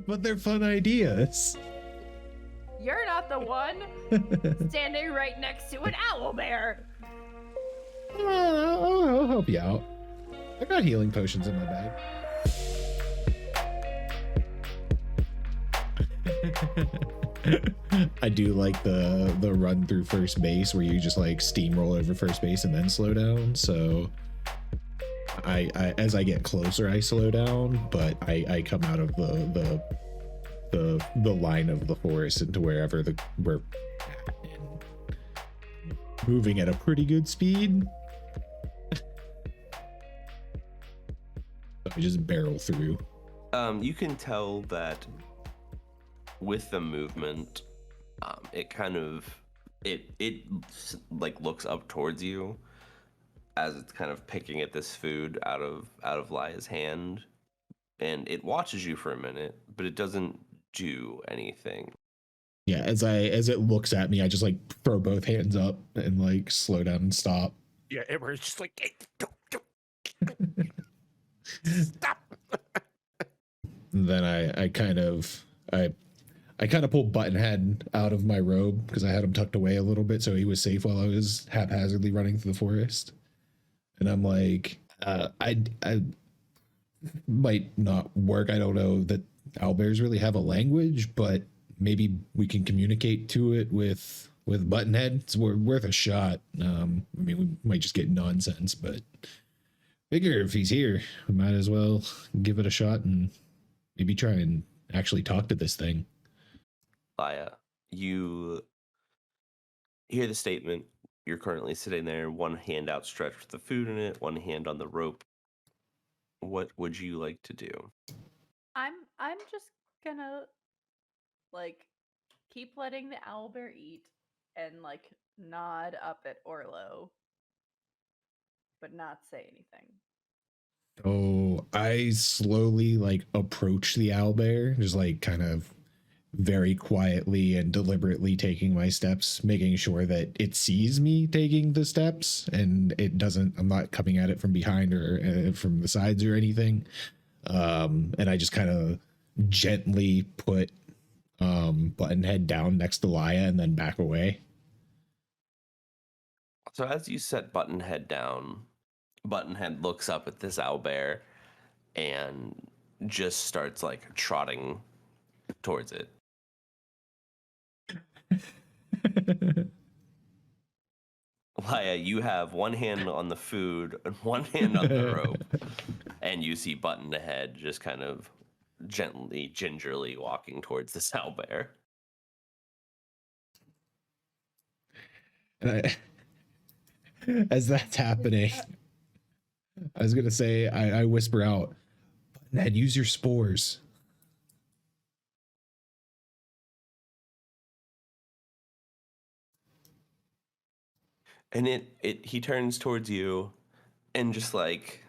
But they're fun ideas. You're not the one standing right next to an owlbear. I'll help you out. I got healing potions in my bag. I do like the run through first base where you just like steamroll over first base and then slow down. So I as I get closer, I slow down, but I come out of the line of the forest into wherever we're moving at a pretty good speed. I just barrel through. You can tell that with the movement, it kind of it like looks up towards you as it's kind of picking at this food out of Laya's hand, and it watches you for a minute, but it doesn't do anything. Yeah, as it looks at me, I just like throw both hands up and like slow down and stop. Yeah, Emmerin's just like, hey, don't. Stop. And then I kind of pulled Buttonhead out of my robe because I had him tucked away a little bit so he was safe while I was haphazardly running through the forest. And I'm like, I might not work. I don't know that owlbears really have a language, but maybe we can communicate to it with Buttonhead. It's worth a shot. I mean, we might just get nonsense, but figure if he's here, we might as well give it a shot and maybe try and actually talk to this thing. Laya, you hear the statement. You're currently sitting there, one hand outstretched with the food in it, one hand on the rope. What would you like to do? I'm just gonna like keep letting the owlbear eat and like nod up at Orlo, but not say anything. Oh, I slowly like approach the owlbear, just like kind of very quietly and deliberately taking my steps, making sure that it sees me taking the steps and I'm not coming at it from behind or from the sides or anything. And I just kind of gently put Buttonhead down next to Laya and then back away. So as you set Buttonhead down, Buttonhead looks up at this owlbear and just starts like trotting towards it. Laya, you have one hand on the food and one hand on the rope, and you see Buttonhead just kind of gently, gingerly walking towards this owlbear. And as that's happening, I was gonna say, I whisper out, Buttonhead, use your spores. And he turns towards you and just like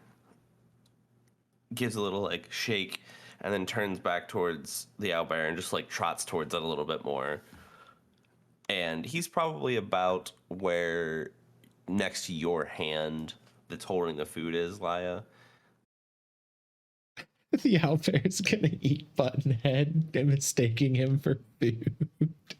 gives a little like shake and then turns back towards the owlbear and just like trots towards it a little bit more. And he's probably about where next to your hand that's holding the food is, Laya. The owlbear's gonna eat Buttonhead and mistaking him for food.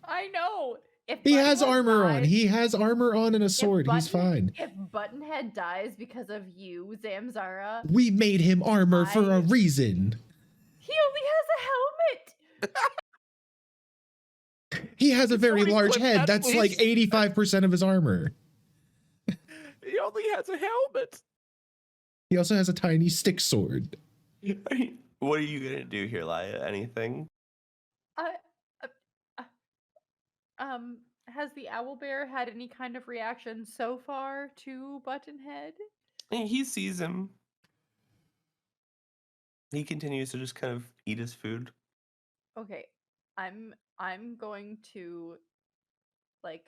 I know. If He has Buttonhead armor on. dies- He has armor on and a sword. He's fine. If Buttonhead dies because of you, Zamzara, We made him armor for a reason. he only has a helmet. He has a very Somebody large clip head. that, That's please. like 85% of his armor. He only has a helmet. He also has a tiny stick sword. What are you gonna do here, Laya? Anything? Has the owlbear had any kind of reaction so far to Buttonhead? He sees him. He continues to just kind of eat his food. Okay, I'm going to like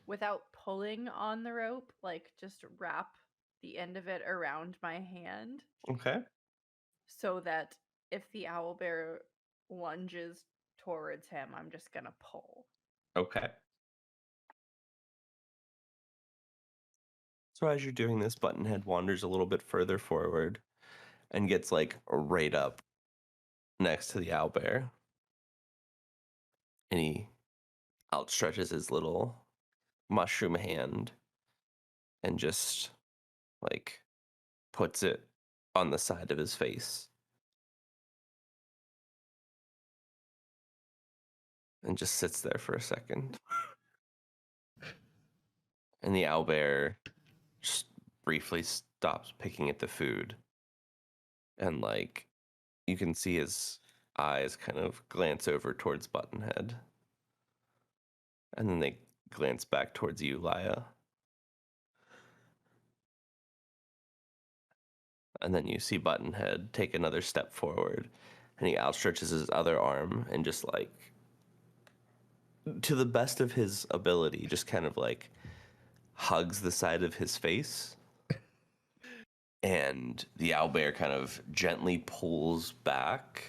without pulling on the rope, like just wrap the end of it around my hand Okay. so that if the owlbear lunges towards him, I'm just gonna pull. Okay. So as you're doing this, Buttonhead wanders a little bit further forward and gets like right up next to the owlbear. And he outstretches his little mushroom hand and just like puts it on the side of his face. And just sits there for a second. And the owlbear just briefly stops picking at the food. And like you can see his eyes kind of glance over towards Buttonhead. And then they glance back towards you, Laya. And then you see Buttonhead take another step forward. And he outstretches his other arm and just like, to the best of his ability, just kind of like hugs the side of his face. And the owlbear kind of gently pulls back.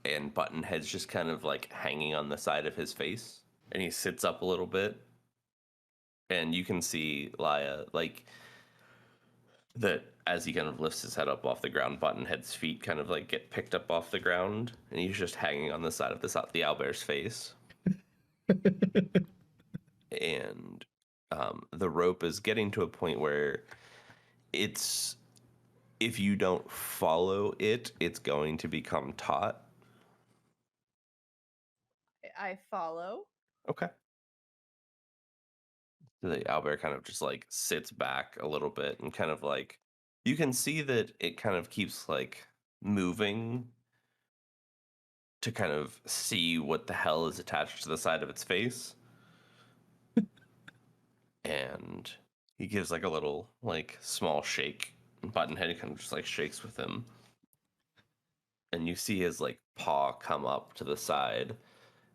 And Buttonhead's just kind of like hanging on the side of his face. And he sits up a little bit. And you can see Laya, like, that as he kind of lifts his head up off the ground, Buttonhead's feet kind of like get picked up off the ground. And he's just hanging on the side of the owlbear's face. And the rope is getting to a point where it's, if you don't follow it, it's going to become taut. I follow. Okay. The owlbear kind of just like sits back a little bit and kind of like, you can see that it kind of keeps like moving to kind of see what the hell is attached to the side of its face. And he gives like a little like small shake, and Buttonhead kind of just like shakes with him. And you see his like paw come up to the side,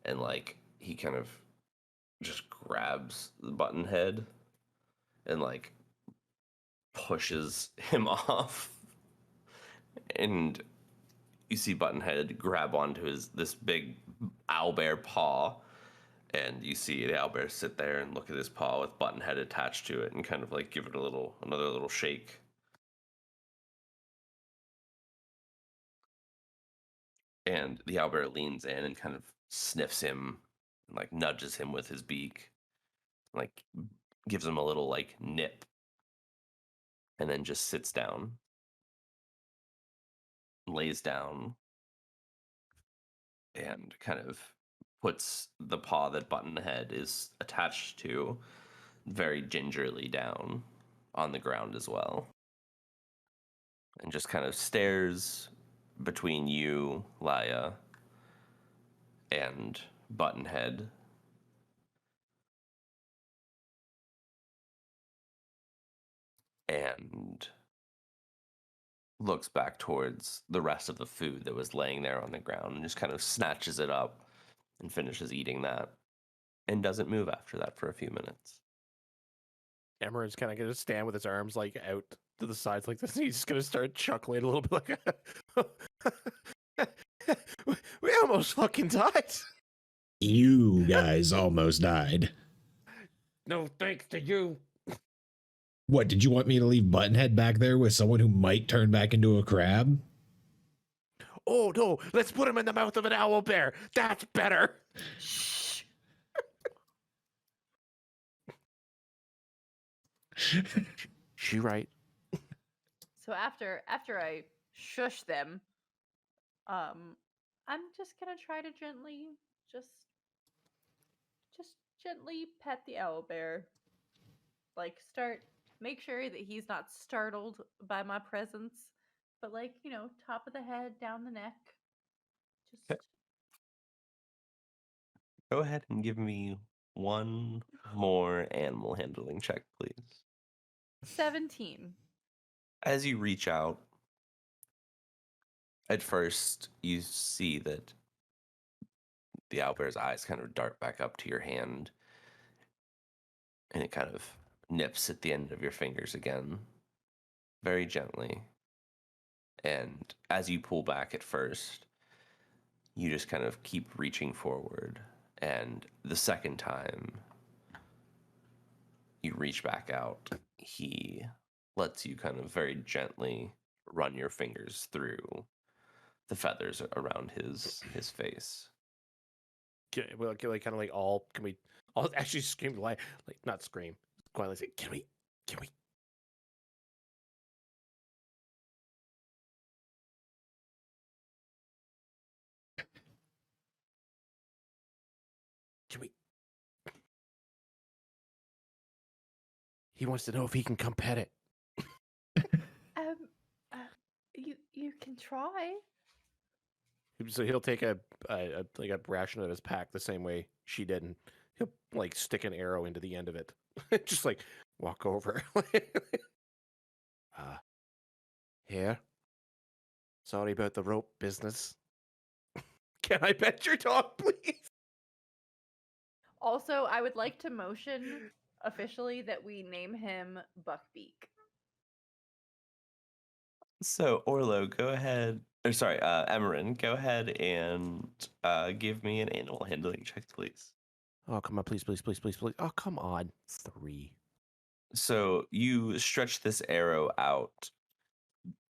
and like he kind of just grabs the Buttonhead and like pushes him off. And you see Buttonhead grab onto this big owlbear paw, and you see the owlbear sit there and look at his paw with Buttonhead attached to it and kind of like give it another little shake. And the owlbear leans in and kind of sniffs him and like nudges him with his beak, like gives him a little like nip, and then just sits down, lays down, and kind of puts the paw that Buttonhead is attached to very gingerly down on the ground as well. And just kind of stares between you, Laya, and Buttonhead. And looks back towards the rest of the food that was laying there on the ground and just kind of snatches it up and finishes eating that and doesn't move after that for a few minutes. Emmerin's kind of going to stand with his arms like out to the sides like this. He's just going to start chuckling a little bit like, we almost fucking died. You guys almost died. No thanks to you. What, did you want me to leave Buttonhead back there with someone who might turn back into a crab? Oh no, let's put him in the mouth of an owlbear. That's better. Shh. She right. So after I shush them, I'm just gonna try to gently just gently pet the owlbear. Like make sure that he's not startled by my presence, but like, top of the head, down the neck. Just Okay. Go ahead and give me one more animal handling check, please. 17. As you reach out, at first you see that the owlbear's eyes kind of dart back up to your hand, and it kind of nips at the end of your fingers again, very gently. And as you pull back at first, you just kind of keep reaching forward. And the second time you reach back out, he lets you kind of very gently run your fingers through the feathers around his face. Well, like kind of like all can we all actually scream like not scream quietly say can we can we he wants to know if he can come pet it. Um, uh, you can try. So he'll take a like a ration of his pack the same way she did, and he'll like stick an arrow into the end of it, just like walk over. Here. Sorry about the rope business. Can I pet your dog, please? Also, I would like to motion officially that we name him Buckbeak. So Orlo, go ahead. Or sorry, Emmerin, go ahead and give me an animal handling check, please. Oh, come on, please. Oh, come on. 3. So you stretch this arrow out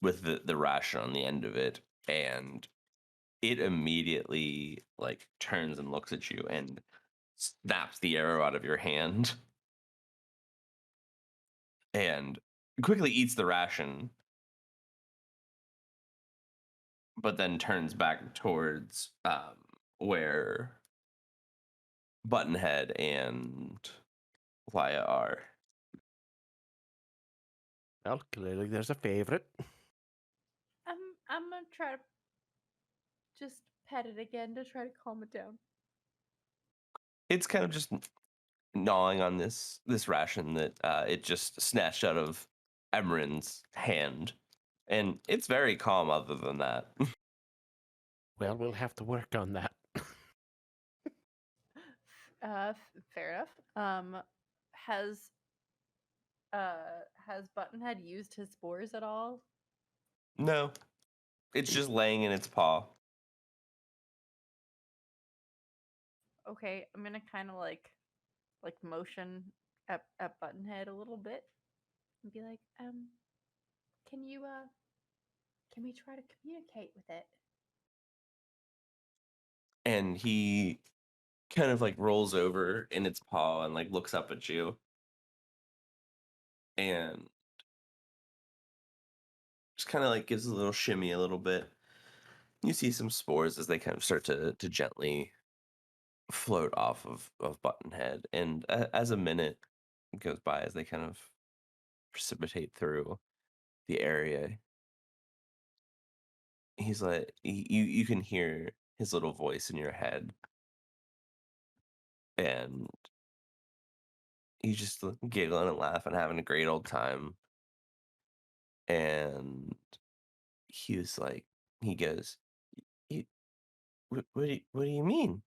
with the ration on the end of it, and it immediately like turns and looks at you and snaps the arrow out of your hand and quickly eats the ration, but then turns back towards where Buttonhead and Laya are. Well, clearly there's a favorite. I'm gonna try to just pet it again to try to calm it down. It's kind of just gnawing on this ration that it just snatched out of Emmerin's hand, and it's very calm other than that. Well, we'll have to work on that. Fair enough. Has has Buttonhead used his spores at all? No, it's just laying in its paw. Okay, I'm gonna kind of like motion at Buttonhead a little bit and be like, can you can we try to communicate with it? And he kind of like rolls over in its paw and like looks up at you and just kind of like gives a little shimmy a little bit. You see some spores as they kind of start to gently float off of Buttonhead, and as a minute goes by, as they kind of precipitate through the area, he's like, you can hear his little voice in your head, and he's just giggling and laughing, having a great old time. And he was like, he goes, "You, what do you mean?"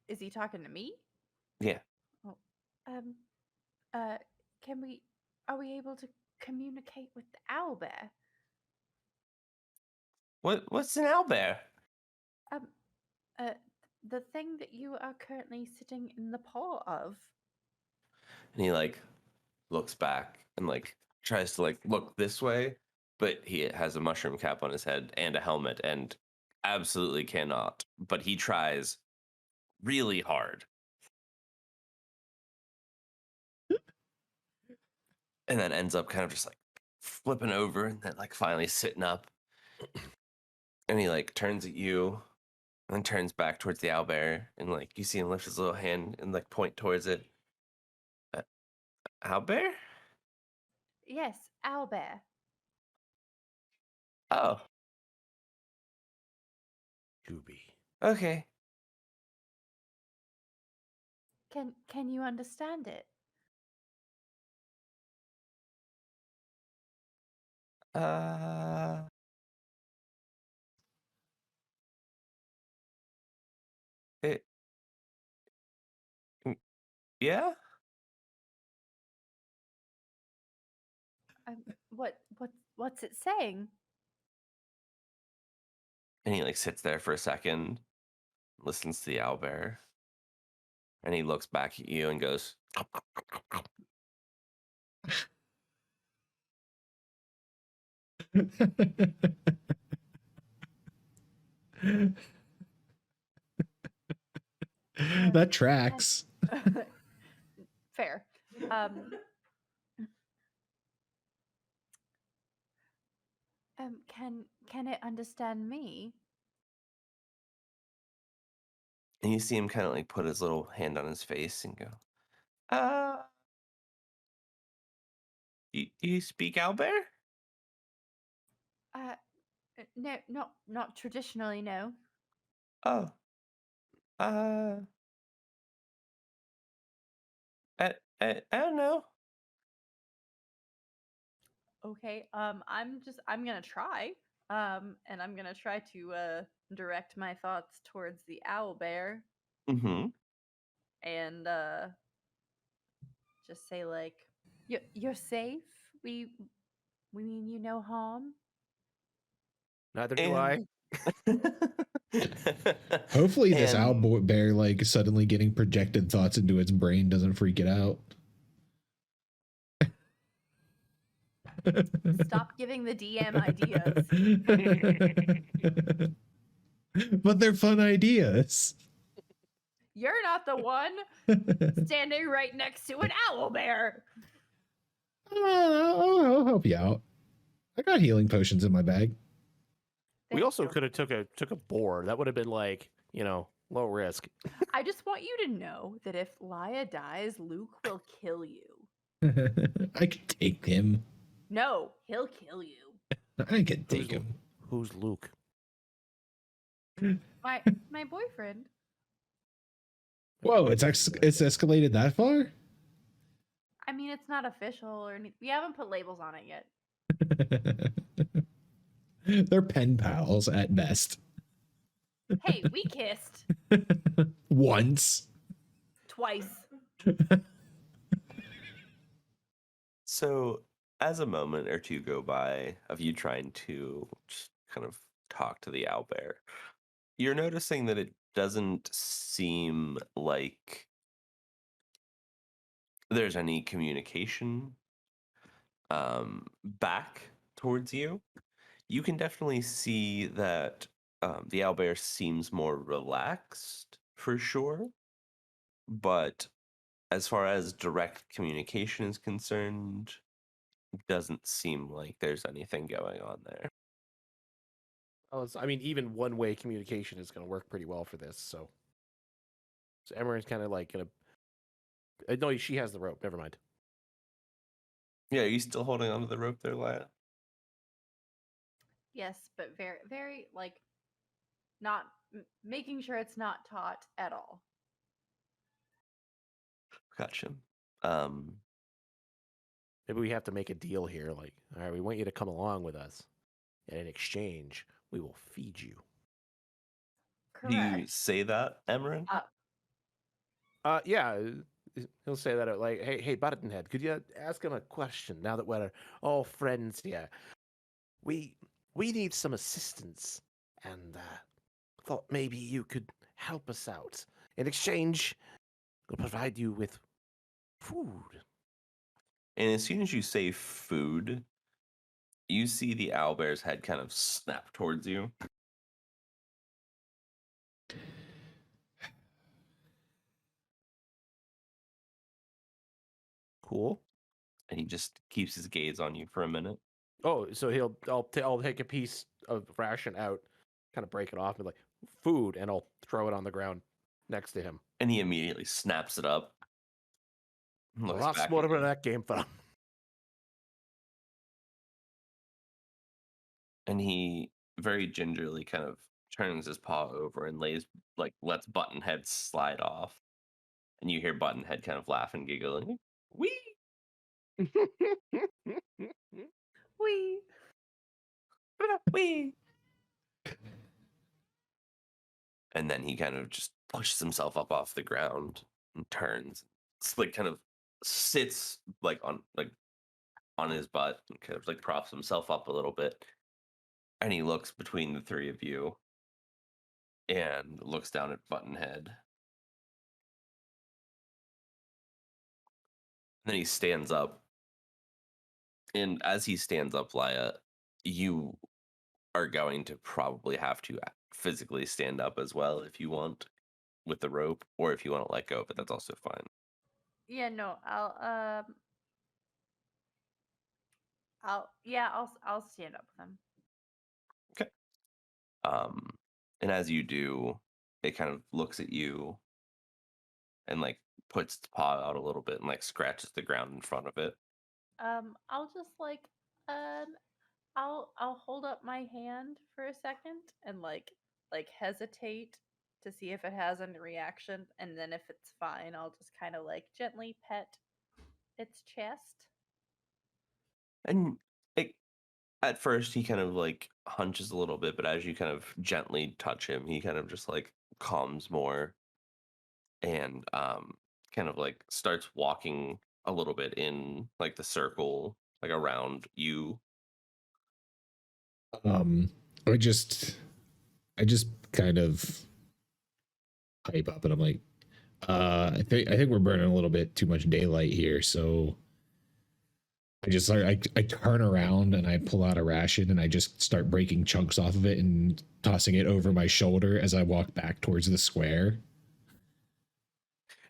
Is he talking to me? Yeah. Oh, um, uh, can we? Are we able to communicate with the owlbear? What's an owlbear? Um, uh, the thing that you are currently sitting in the paw of. And he like looks back and like tries to like look this way, but he has a mushroom cap on his head and a helmet and absolutely cannot. But he tries really hard. And then ends up kind of just like flipping over and then like finally sitting up. And he like turns at you and then turns back towards the owlbear, and like you see him lift his little hand and like point towards it. Owlbear? Yes, owlbear. Oh, Gooby. okay. Can you understand it? Uh, it, yeah. What's it saying? And he like sits there for a second, listens to the owlbear, and he looks back at you and goes, That tracks. Fair. Can it understand me? And you see him kind of like put his little hand on his face and go, you speak Owlbear? No, not traditionally, no. Oh, I don't know. Okay. I'm gonna try. And I'm gonna try to direct my thoughts towards the owlbear Mm-hmm. and just say like, you're safe. We mean you no harm. Neither do I. Hopefully this And- owlbear like suddenly getting projected thoughts into its brain doesn't freak it out. Stop giving the DM ideas. But they're fun ideas. You're not the one standing right next to an owlbear. I'll help you out. I got healing potions in my bag. We Thank also you. could have took a boar. That would have been like, low risk. I just want you to know that if Laya dies, Luke will kill you. I could take him. No, he'll kill you. I could take him. Who's Luke? My boyfriend. Whoa, it's escalated that far? I mean, it's not official or anything. We haven't put labels on it yet. They're pen pals at best. Hey, we kissed Once. twice. So, as a moment or two go by of you trying to just kind of talk to the owlbear, you're noticing that it doesn't seem like there's any communication back towards you. You can definitely see that the owlbear seems more relaxed for sure, but as far as direct communication is concerned, doesn't seem like there's anything going on there. I mean, even one-way communication is going to work pretty well for this. So Emmerin's kind of like gonna. No, she has the rope. Never mind. Yeah, are you still holding onto the rope there, Laya? Yes, but very, very like not making sure it's not taut at all. Gotcha. Maybe we have to make a deal here. Like, all right, we want you to come along with us, and in exchange, we will feed you. Do you Correct. say that, Emmerin? Yeah, he'll say that like, hey, Buttonhead, could you ask him a question now that we're all friends here? We need some assistance, and thought maybe you could help us out. In exchange, we'll provide you with food. And as soon as you say food, you see the owlbear's head kind of snap towards you. Cool. And he just keeps his gaze on you for a minute. Oh, so I'll take a piece of ration out, kind of break it off, and like food, and I'll throw it on the ground next to him. And he immediately snaps it up. and Well, looks that's back what at you. that came from. And he very gingerly kind of turns his paw over and lets Buttonhead slide off. And you hear Buttonhead kind of laugh and giggling. Wee! We. Wee! And then he kind of just pushes himself up off the ground and turns. It's like kind of sits on his butt and kind of like props himself up a little bit. And he looks between the three of you and looks down at Buttonhead. Then he stands up. And as he stands up, Laya, you are going to probably have to physically stand up as well if you want with the rope, or if you want to let go, but that's also fine. Yeah, no, I'll stand up with him. Okay. And as you do, it kind of looks at you and like puts its paw out a little bit and like scratches the ground in front of it. I'll just like I'll hold up my hand for a second and like hesitate to see if it has any reaction, and then if it's fine, I'll just kind of like gently pet its chest. And it, at first he kind of like hunches a little bit, but as you kind of gently touch him, he kind of just like calms more and kind of like starts walking a little bit in like the circle like around you. Um, I just kind of hype up, and I'm like, I think we're burning a little bit too much daylight here, so I turn around and I pull out a ration and I just start breaking chunks off of it and tossing it over my shoulder as I walk back towards the square.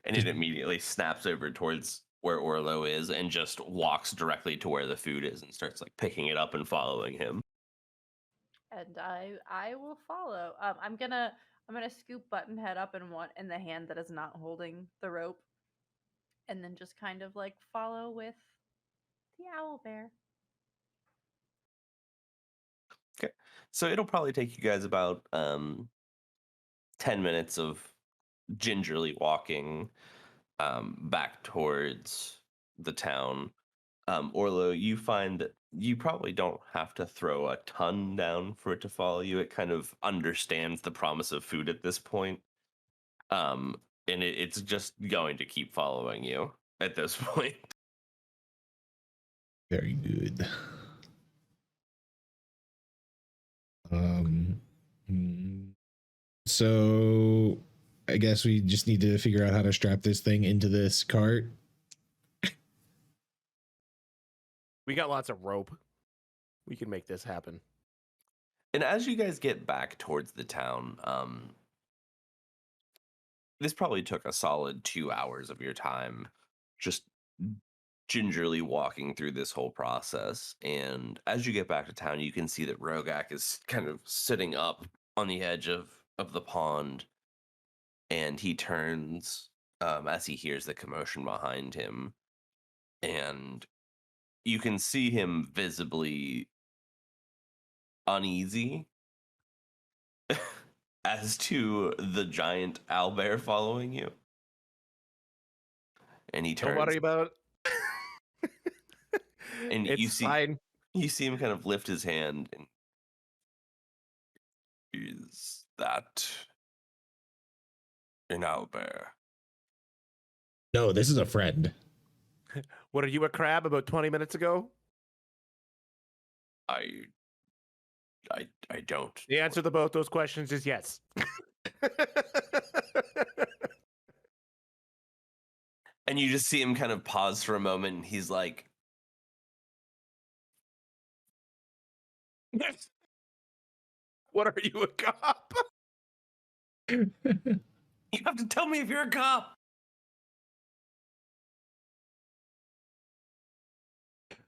And it immediately snaps over towards where Orlo is and just walks directly to where the food is and starts like picking it up and following him. And I will follow. I'm gonna scoop Buttonhead up in the hand that is not holding the rope, and then just kind of like follow with the owlbear. Okay. So it'll probably take you guys about 10 minutes of gingerly walking back towards the town. Orlo, you find that you probably don't have to throw a ton down for it to follow you. It kind of understands the promise of food at this point. And it's just going to keep following you at this point. Very good. Um, so I guess we just need to figure out how to strap this thing into this cart. We got lots of rope. We can make this happen. And as you guys get back towards the town, this probably took a solid 2 hours of your time just gingerly walking through this whole process. And as you get back to town, you can see that Rogak is kind of sitting up on the edge of the pond, and he turns as he hears the commotion behind him, and you can see him visibly uneasy as to the giant owlbear following you. And he turns. Don't worry about it. And it's fine. You see him kind of lift his hand, and is that an owlbear? No, this is a friend. What, are you a crab about 20 minutes ago? I don't. The answer to both those questions is yes. And you just see him kind of pause for a moment, and he's like, What are you, a cop? you have to tell me if you're a cop.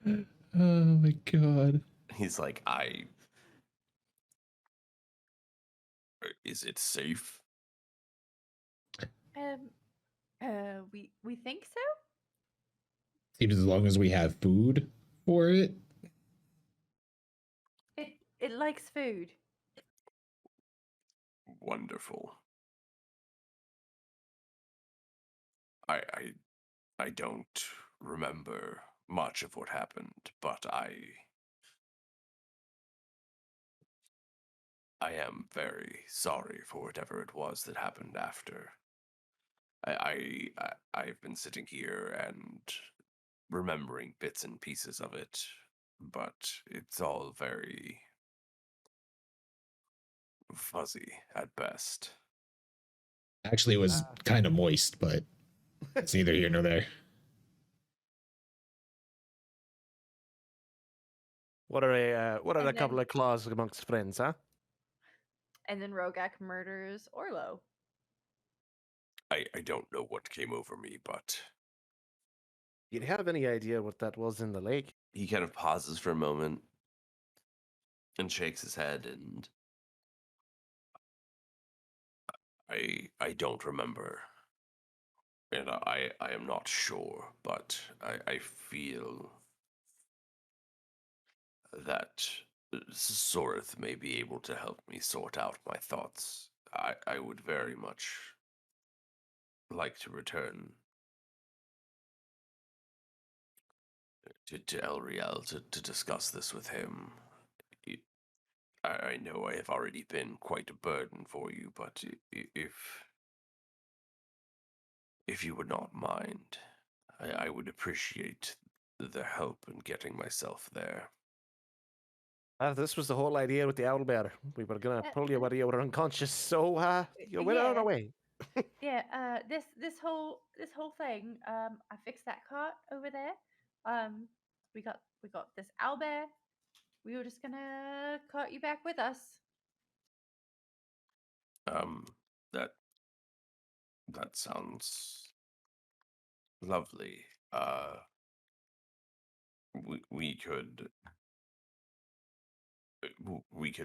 Oh my god. He's like, is it safe? We think so. Seems as long as we have food for it. It likes food. Wonderful. I don't remember much of what happened, but I am very sorry for whatever it was that happened after. I've been sitting here and remembering bits and pieces of it, but it's all very fuzzy at best. Actually, it was kind of moist, but it's neither here nor there. What are a And couple then- of claws amongst friends, huh? And then Rogak murders Orlo. I don't know what came over me, but Do you have any idea what that was in the lake? he kind of pauses for a moment and shakes his head, and I don't remember. And I am not sure, but I feel that Sorith may be able to help me sort out my thoughts. I would very much like to return to Elriel to discuss this with him. I know I have already been quite a burden for you, but if you would not mind, I would appreciate the help in getting myself there. This was the whole idea with the owlbear. We were gonna pull you while you were unconscious, so you went on Yeah. away. Yeah, this whole thing, I fixed that cart over there. We got this owlbear. We were just gonna cart you back with us. That sounds lovely. We could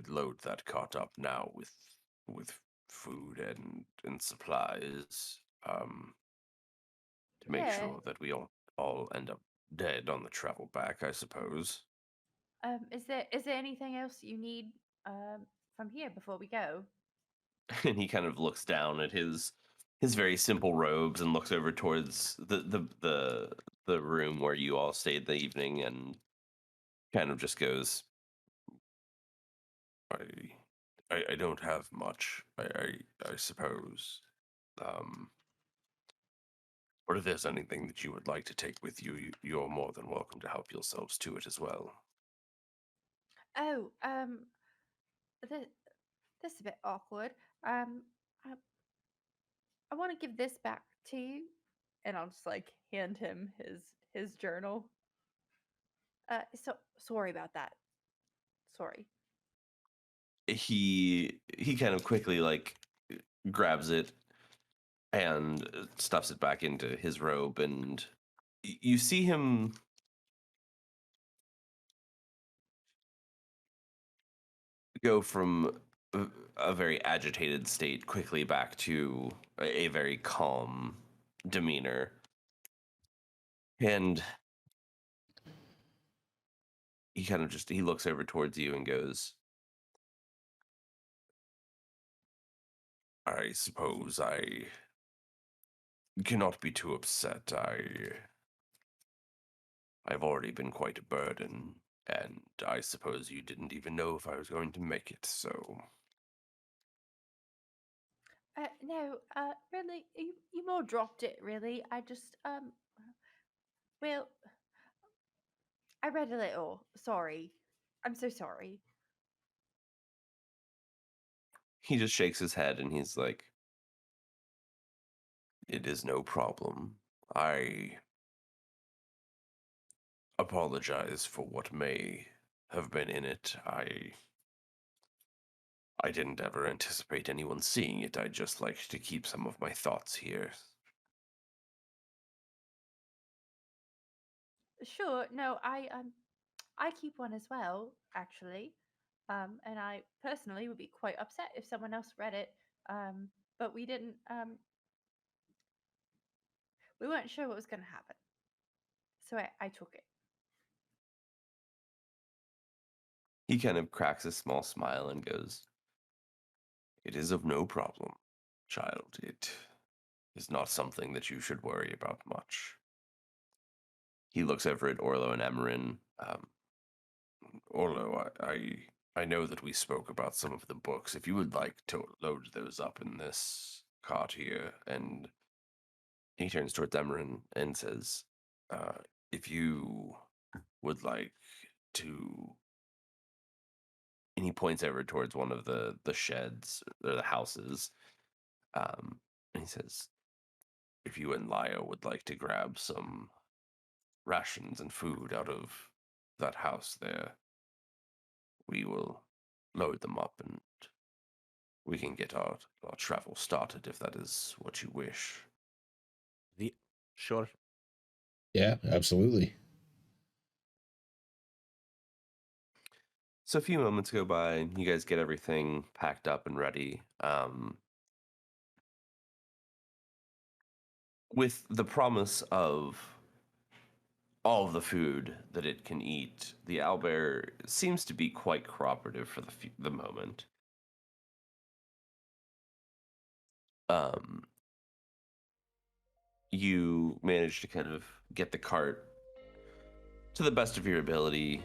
load that cart up now with food and supplies. To make Yeah. sure that we all end up dead on the travel back, I suppose. Is there anything else you need from here before we go? And he kind of looks down at his very simple robes and looks over towards the room where you all stayed the evening, and kind of just goes, I don't have much. I suppose. Or if there's anything that you would like to take with you, you're more than welcome to help yourselves to it as well. Oh, this is a bit awkward. I, I want to give this back to you, and I'll just like hand him his journal. So sorry about that. Sorry. He kind of quickly like grabs it and stuffs it back into his robe, and you see him go from a very agitated state quickly back to a very calm demeanor. And he kind of he looks over towards you and goes, I suppose I cannot be too upset. I've already been quite a burden, and I suppose you didn't even know if I was going to make it, so No, really, you more dropped it. Really, I just well, I read a little. Sorry, I'm so sorry. he just shakes his head and he's like, it is no problem. I apologize for what may have been in it. I didn't ever anticipate anyone seeing it. I just like to keep some of my thoughts here. Sure. No, I keep one as well, actually. And I personally would be quite upset if someone else read it. But we didn't. We weren't sure what was going to happen, so I took it. He kind of cracks a small smile and goes, it is of no problem, child. It is not something that you should worry about much. He looks over at Orlo and Emmerin. Orlo, I know that we spoke about some of the books. If you would like to load those up in this cart here, and he turns towards Emmerin and says, if you would like to, and he points over towards one of the sheds or the houses, and he says, if you and Laya would like to grab some rations and food out of that house there, we will load them up and we can get our travel started if that is what you wish. Sure. Yeah, absolutely. So a few moments go by, and you guys get everything packed up and ready. With the promise of all of the food that it can eat, the owlbear seems to be quite cooperative for the moment. You manage to kind of get the cart to the best of your ability,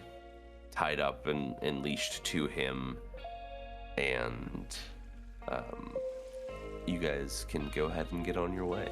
tied up and leashed to him, and you guys can go ahead and get on your way.